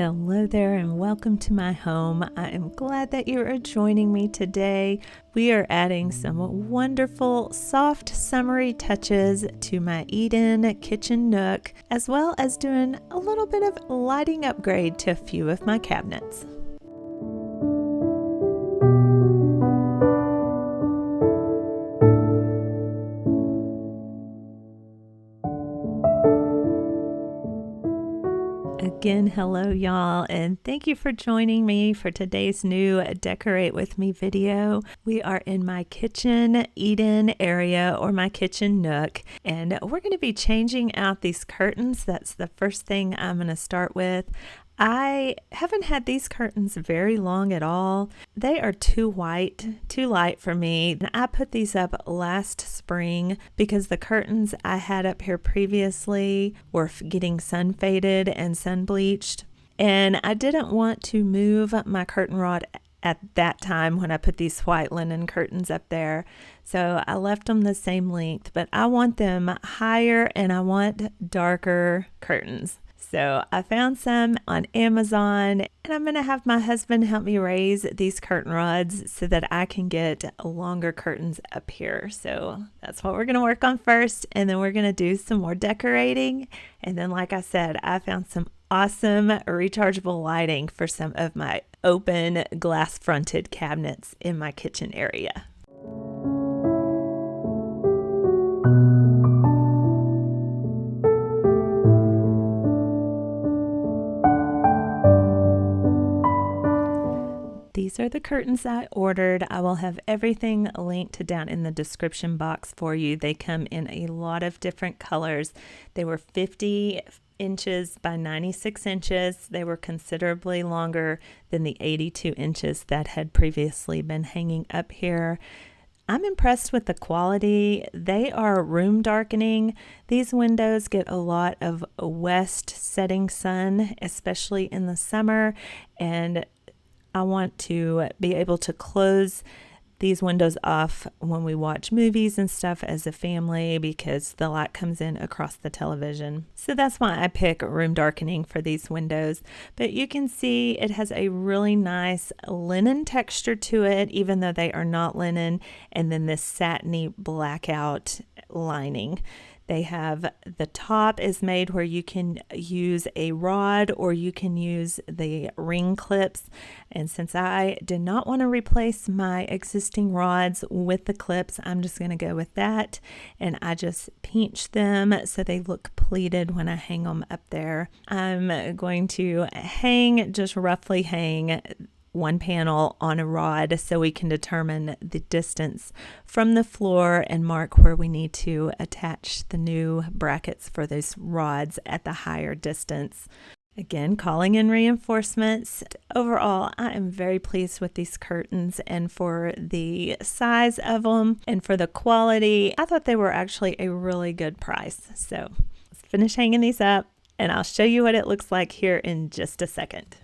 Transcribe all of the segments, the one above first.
Hello there and welcome to my home. I am glad that you are joining me today. We are adding some wonderful, soft, summery touches to my eat-in kitchen nook, as well as doing a little bit of lighting upgrade to a few of my cabinets. Again, hello y'all, and thank you for joining me for today's new Decorate With Me video. We are in my kitchen eat-in area, or my kitchen nook, and we're going to be changing out these curtains. That's the first thing I'm going to start with. I haven't had these curtains very long at all. They are too white, too light for me. I put these up last spring because the curtains I had up here previously were getting sun faded and sun bleached. And I didn't want to move my curtain rod at that time when I put these white linen curtains up there. So I left them the same length, but I want them higher and I want darker curtains. So I found some on Amazon, and I'm going to have my husband help me raise these curtain rods so that I can get longer curtains up here. So that's what we're going to work on first, and then we're going to do some more decorating. And then, like I said, I found some awesome rechargeable lighting for some of my open glass fronted cabinets in my kitchen area. These are the curtains I ordered. I will have everything linked down in the description box for you. They come in a lot of different colors. They were 50 inches by 96 inches. They were considerably longer than the 82 inches that had previously been hanging up here. I'm impressed with the quality. They are room darkening. These windows get a lot of west setting sun, especially in the summer, and I want to be able to close these windows off when we watch movies and stuff as a family because the light comes in across the television. So that's why I pick room darkening for these windows. But you can see it has a really nice linen texture to it, even though they are not linen, and then this satiny blackout lining. They have, the top is made where you can use a rod or you can use the ring clips. And since I did not want to replace my existing rods with the clips, I'm just going to go with that. And I just pinch them so they look pleated when I hang them up there. I'm going to just roughly hang one panel on a rod so we can determine the distance from the floor and mark where we need to attach the new brackets for those rods at the higher distance. Again, calling in reinforcements. Overall, I am very pleased with these curtains, and for the size of them and for the quality, I thought they were actually a really good price. So let's finish hanging these up and I'll show you what it looks like here in just a second.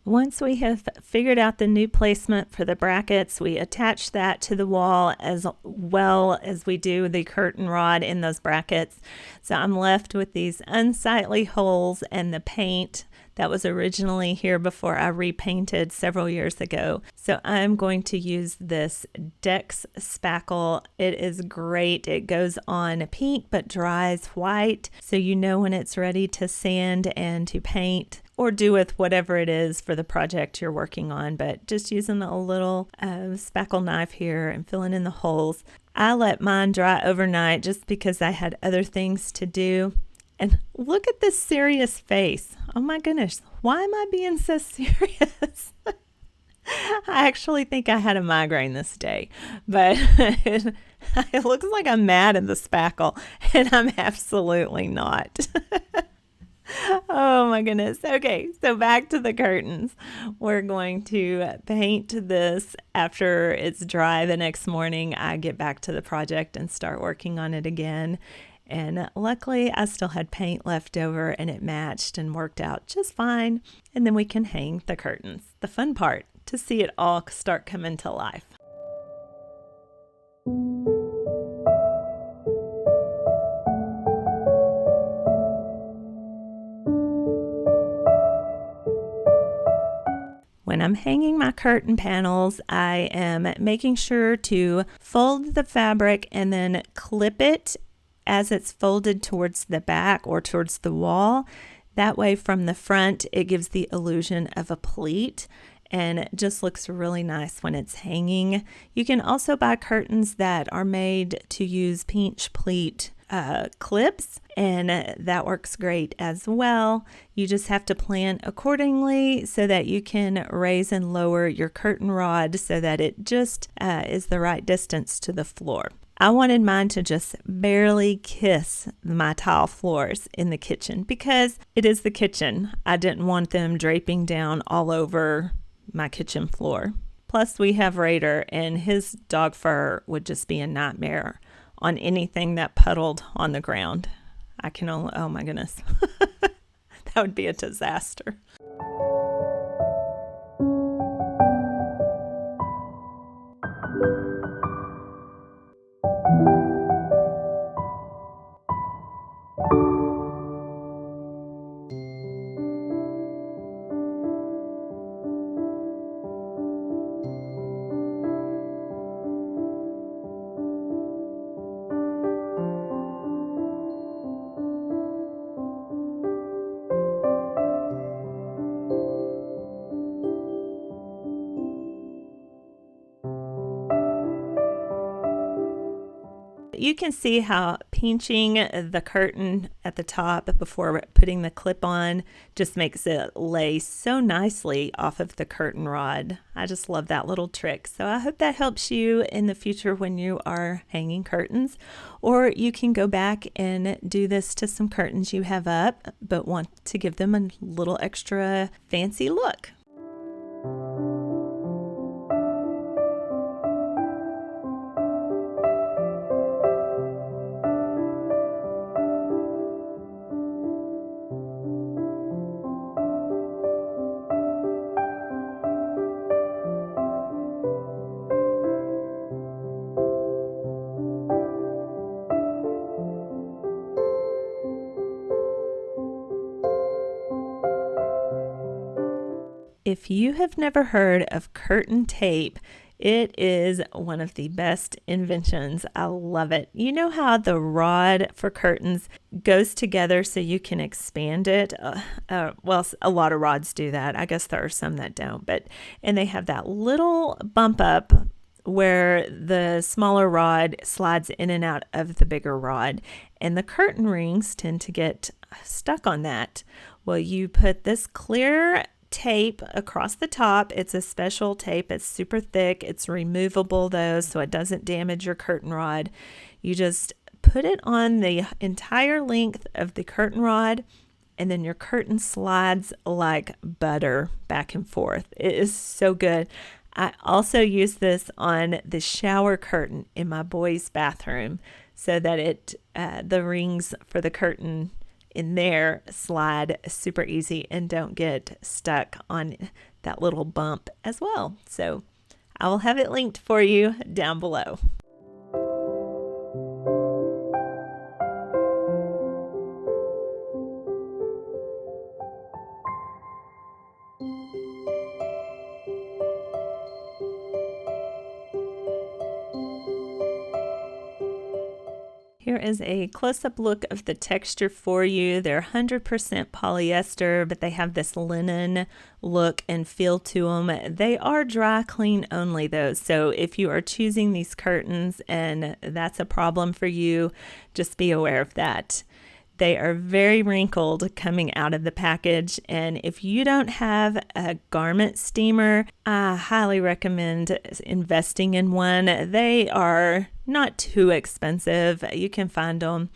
Once we have figured out the new placement for the brackets, we attach that to the wall as well as we do the curtain rod in those brackets. So I'm left with these unsightly holes and the paint that was originally here before I repainted several years ago. So I'm going to use this Dex spackle. It is great. It goes on pink but dries white, so you know when it's ready to sand and to paint or do with whatever it is for the project you're working on. But just using a little spackle knife here and filling in the holes. I let mine dry overnight just because I had other things to do. And look at this serious face. Oh my goodness, why am I being so serious? I actually think I had a migraine this day, but it looks like I'm mad at the spackle, and I'm absolutely not. Oh my goodness. Okay, so back to the curtains. We're going to paint this after it's dry the next morning. I get back to the project and start working on it again. And luckily I still had paint left over and it matched and worked out just fine. And then we can hang the curtains. The fun part, to see it all start coming to life. When I'm hanging my curtain panels, I am making sure to fold the fabric and then clip it as it's folded towards the back or towards the wall. That way from the front, it gives the illusion of a pleat and it just looks really nice when it's hanging. You can also buy curtains that are made to use pinch pleat clips, and that works great as well. You just have to plan accordingly so that you can raise and lower your curtain rod so that it just is the right distance to the floor. I wanted mine to just barely kiss my tile floors in the kitchen because it is the kitchen. I didn't want them draping down all over my kitchen floor. Plus we have Raider and his dog fur would just be a nightmare on anything that puddled on the ground. I can only, oh my goodness, that would be a disaster. You can see how pinching the curtain at the top before putting the clip on just makes it lay so nicely off of the curtain rod. I just love that little trick. So I hope that helps you in the future when you are hanging curtains, or you can go back and do this to some curtains you have up but want to give them a little extra fancy look. If you have never heard of curtain tape, it is one of the best inventions. I love it. You know how the rod for curtains goes together so you can expand it? Well, a lot of rods do that. I guess there are some that don't, and they have that little bump up where the smaller rod slides in and out of the bigger rod, and the curtain rings tend to get stuck on that. Well, you put this clear tape across the top. It's a special tape. It's super thick. It's removable though, so it doesn't damage your curtain rod. You just put it on the entire length of the curtain rod, and then your curtain slides like butter back and forth. It is so good. I also use this on the shower curtain in my boys' bathroom so that the rings for the curtain in there slide super easy and don't get stuck on that little bump as well. So I will have it linked for you down below. Here is a close-up look of the texture for you. They're 100% polyester, but they have this linen look and feel to them. They are dry clean only though, so if you are choosing these curtains and that's a problem for you, just be aware of that. They are very wrinkled coming out of the package, and if you don't have a garment steamer, I highly recommend investing in one. They are not too expensive. You can find them,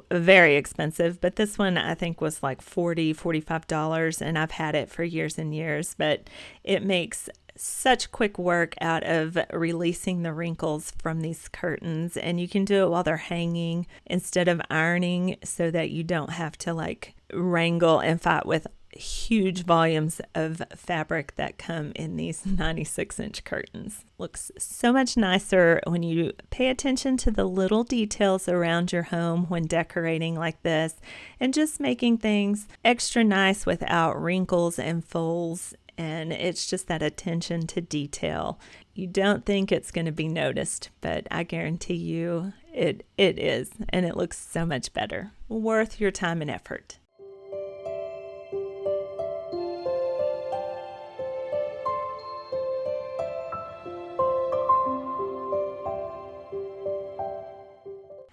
very expensive, but this one I think was like $40, $45, and I've had it for years and years, but it makes such quick work out of releasing the wrinkles from these curtains, and you can do it while they're hanging instead of ironing, so that you don't have to like wrangle and fight with huge volumes of fabric that come in these 96-inch curtains. Looks so much nicer when you pay attention to the little details around your home when decorating like this, and just making things extra nice without wrinkles and folds. And it's just that attention to detail. You don't think it's going to be noticed, but I guarantee you it is, and it looks so much better. Worth your time and effort.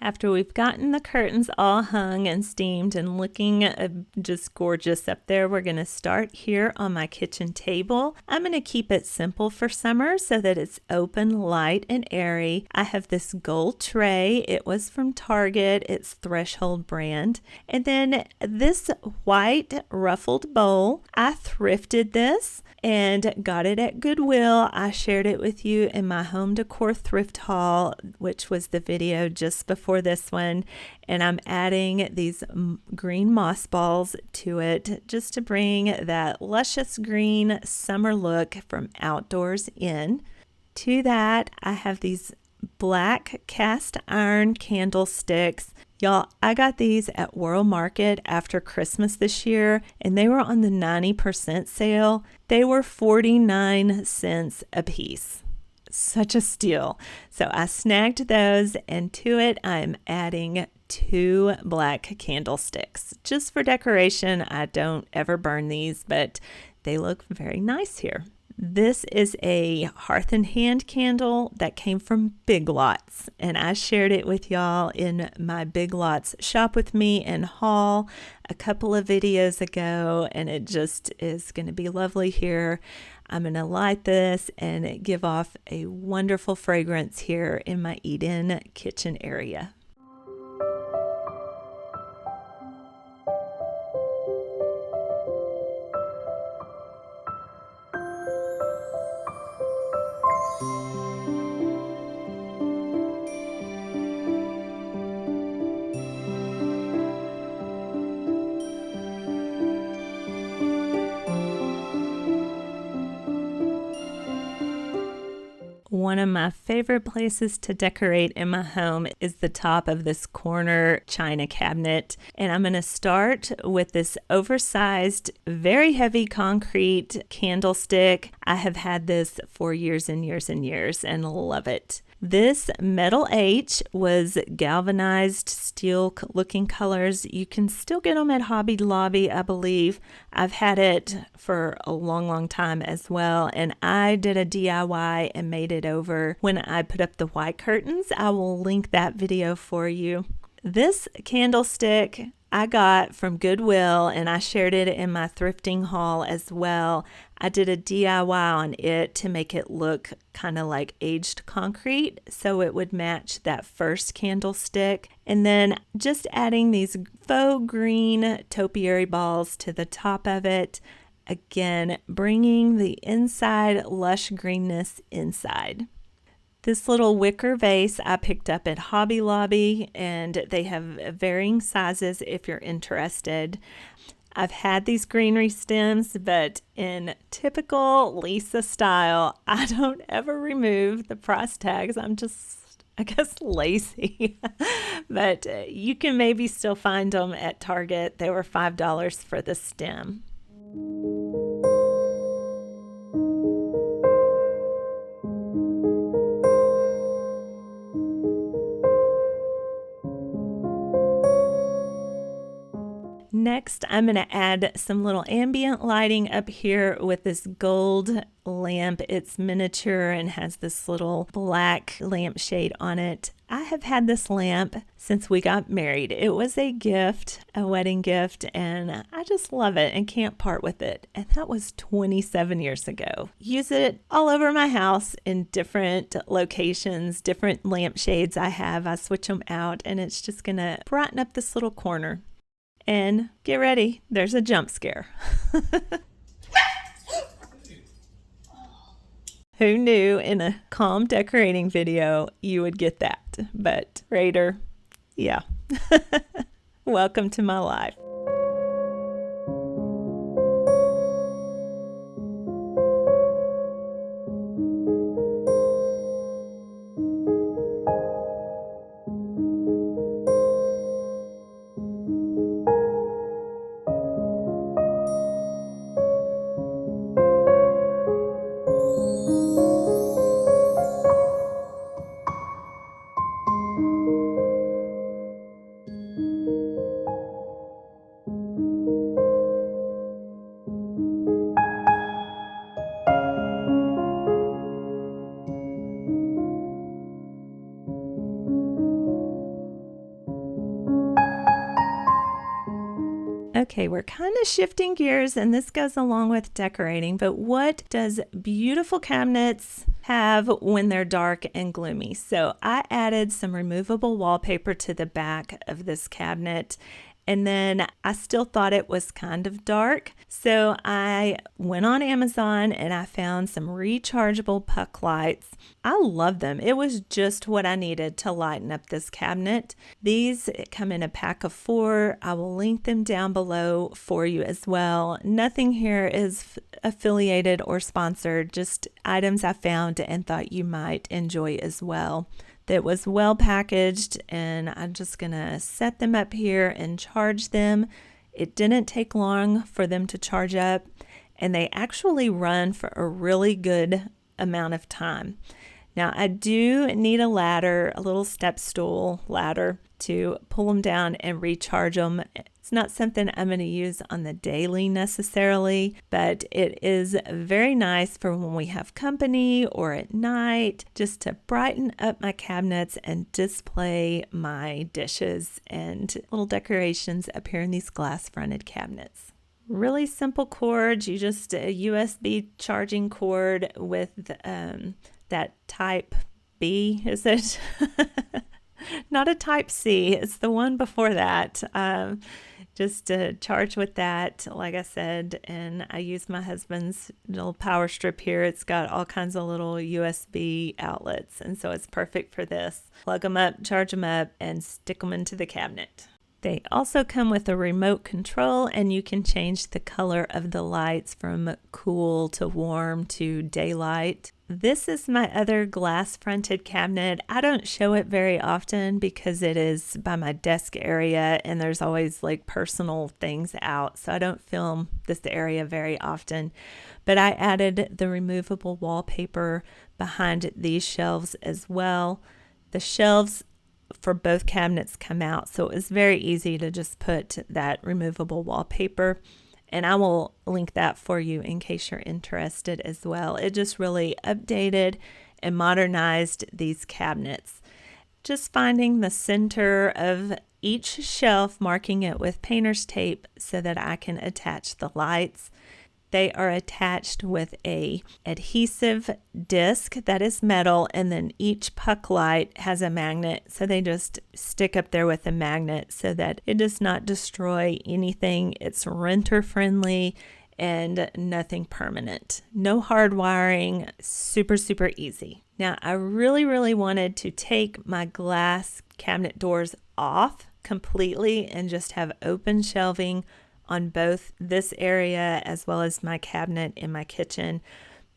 After we've gotten the curtains all hung and steamed and looking just gorgeous up there, we're going to start here on my kitchen table. I'm going to keep it simple for summer so that it's open, light, and airy. I have this gold tray. It was from Target. It's Threshold brand. And then this white ruffled bowl. I thrifted this and got it at Goodwill. I shared it with you in my home decor thrift haul, which was the video just before this one, and I'm adding these green moss balls to it just to bring that luscious green summer look from outdoors in. To that, I have these black cast iron candlesticks. Y'all, I got these at World Market after Christmas this year, and they were on the 90% sale. They were 49 cents a piece. Such a steal. So I snagged those, and to it I'm adding 2 black candlesticks. Just for decoration. I don't ever burn these, but they look very nice here. This is a Hearth and Hand candle that came from Big Lots, and I shared it with y'all in my Big Lots Shop With Me and haul a couple of videos ago, and it just is going to be lovely here. I'm going to light this and give off a wonderful fragrance here in my eat-in kitchen area. One of my favorite places to decorate in my home is the top of this corner china cabinet. And I'm going to start with this oversized, very heavy concrete candlestick. I have had this for years and years and years and love it. This metal H was galvanized steel looking colors. You can still get them at Hobby Lobby, I believe. I've had it for a long time as well, and I did a DIY and made it over when I put up the white curtains. I will link that video for you. This candlestick I got from Goodwill, and I shared it in my thrifting haul as well. I did a DIY on it to make it look kind of like aged concrete, so it would match that first candlestick. And then just adding these faux green topiary balls to the top of it. Again, bringing the inside lush greenness inside. This little wicker vase I picked up at Hobby Lobby, and they have varying sizes if you're interested. I've had these greenery stems, but in typical Lesa style, I don't ever remove the price tags. I'm just, I guess, lazy. But you can maybe still find them at Target. They were $5 for the stem. Next, I'm going to add some little ambient lighting up here with this gold lamp. It's miniature and has this little black lampshade on it. I have had this lamp since we got married. It was a gift, a wedding gift, and I just love it and can't part with it. And that was 27 years ago. Use it all over my house in different locations, different lampshades I have. I switch them out, and it's just going to brighten up this little corner. And get ready, there's a jump scare. Who knew in a calm decorating video you would get that? But Raider, yeah. Welcome to my life. Okay, we're kind of shifting gears, and this goes along with decorating, but what does beautiful cabinets have when they're dark and gloomy? So I added some removable wallpaper to the back of this cabinet, and then I still thought it was kind of dark. So I went on Amazon and I found some rechargeable puck lights. I love them. It was just what I needed to lighten up this cabinet. These come in a pack of 4. I will link them down below for you as well. Nothing here is affiliated or sponsored, just items I found and thought you might enjoy as well. That was well packaged, and I'm just gonna set them up here and charge them. It didn't take long for them to charge up, and they actually run for a really good amount of time. Now I do need a ladder, a little step stool ladder, to pull them down and recharge them. It's not something I'm going to use on the daily necessarily, but it is very nice for when we have company or at night, just to brighten up my cabinets and display my dishes and little decorations up here in these glass fronted cabinets. Really simple cords. You just a USB charging cord with that type B, is it? Not a type C, it's the one before that. Just to charge with that, like I said, and I use my husband's little power strip here. It's got all kinds of little USB outlets, and so it's perfect for this. Plug them up, charge them up, and stick them into the cabinet. They also come with a remote control, and you can change the color of the lights from cool to warm to daylight. This is my other glass fronted cabinet. I don't show it very often because it is by my desk area and there's always like personal things out, so I don't film this area very often. But I added the removable wallpaper behind these shelves as well. The shelves for both cabinets come out, so it was very easy to just put that removable wallpaper, and I will link that for you in case you're interested as well. It just really updated and modernized these cabinets. Just finding the center of each shelf, marking it with painter's tape so that I can attach the lights. They are attached with a adhesive disc that is metal, and then each puck light has a magnet, so they just stick up there with a magnet so that it does not destroy anything. It's renter friendly and nothing permanent. No hard wiring, super easy. Now I really wanted to take my glass cabinet doors off completely and just have open shelving on both this area as well as my cabinet in my kitchen.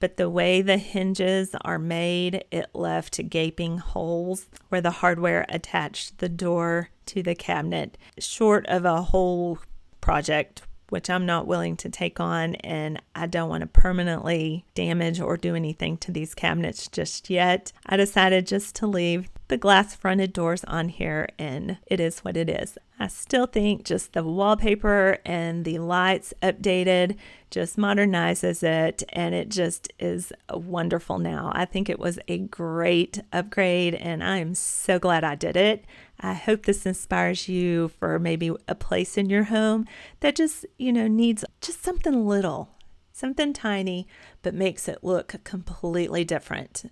But the way the hinges are made, it left gaping holes where the hardware attached the door to the cabinet, short of a whole project, which I'm not willing to take on, and I don't want to permanently damage or do anything to these cabinets just yet. I decided just to leave the glass fronted doors on here, and it is what it is. I still think just the wallpaper and the lights updated just modernizes it, and it just is wonderful now. I think it was a great upgrade, and I am so glad I did it. I hope this inspires you for maybe a place in your home that just, needs just something little, something tiny, but makes it look completely different.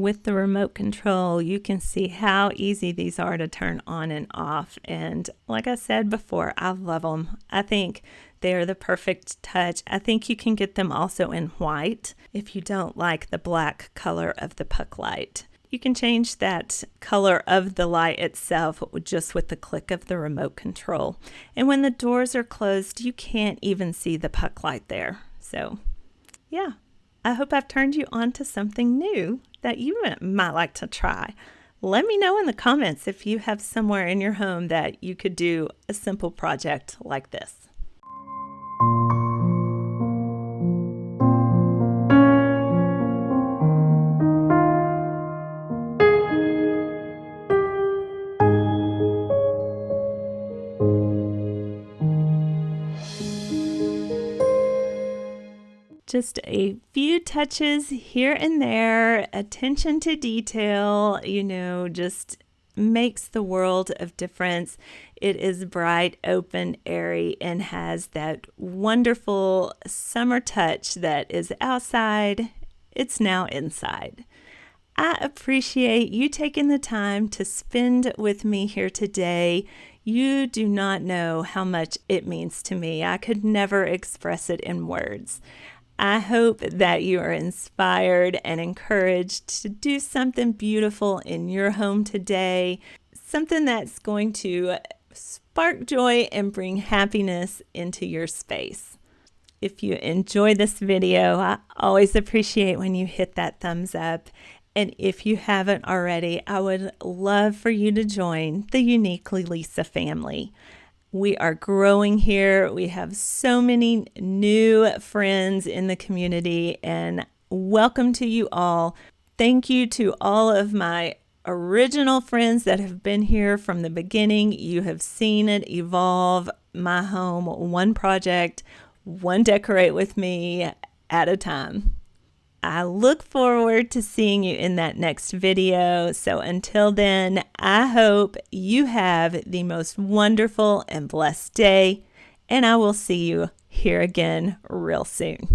with the remote control, you can see how easy these are to turn on and off. And like I said before, I love them. I think they're the perfect touch. I think you can get them also in white if you don't like the black color of the puck light. You can change that color of the light itself just with the click of the remote control. And when the doors are closed, you can't even see the puck light there. So, yeah, I hope I've turned you on to something new that you might like to try. Let me know in the comments if you have somewhere in your home that you could do a simple project like this. Just a few touches here and there, attention to detail, just makes the world of difference. It is bright, open, airy, and has that wonderful summer touch that is outside. It's now inside. I appreciate you taking the time to spend with me here today. You do not know how much it means to me. I could never express it in words. I hope that you are inspired and encouraged to do something beautiful in your home today, something that's going to spark joy and bring happiness into your space. If you enjoy this video, I always appreciate when you hit that thumbs up. And if you haven't already, I would love for you to join the Uniquely Lesa family. We are growing here. We have so many new friends in the community, and welcome to you all. Thank you to all of my original friends that have been here from the beginning. You have seen it evolve. My home, one project, one decorate with me at a time. I look forward to seeing you in that next video. So until then, I hope you have the most wonderful and blessed day, and I will see you here again real soon.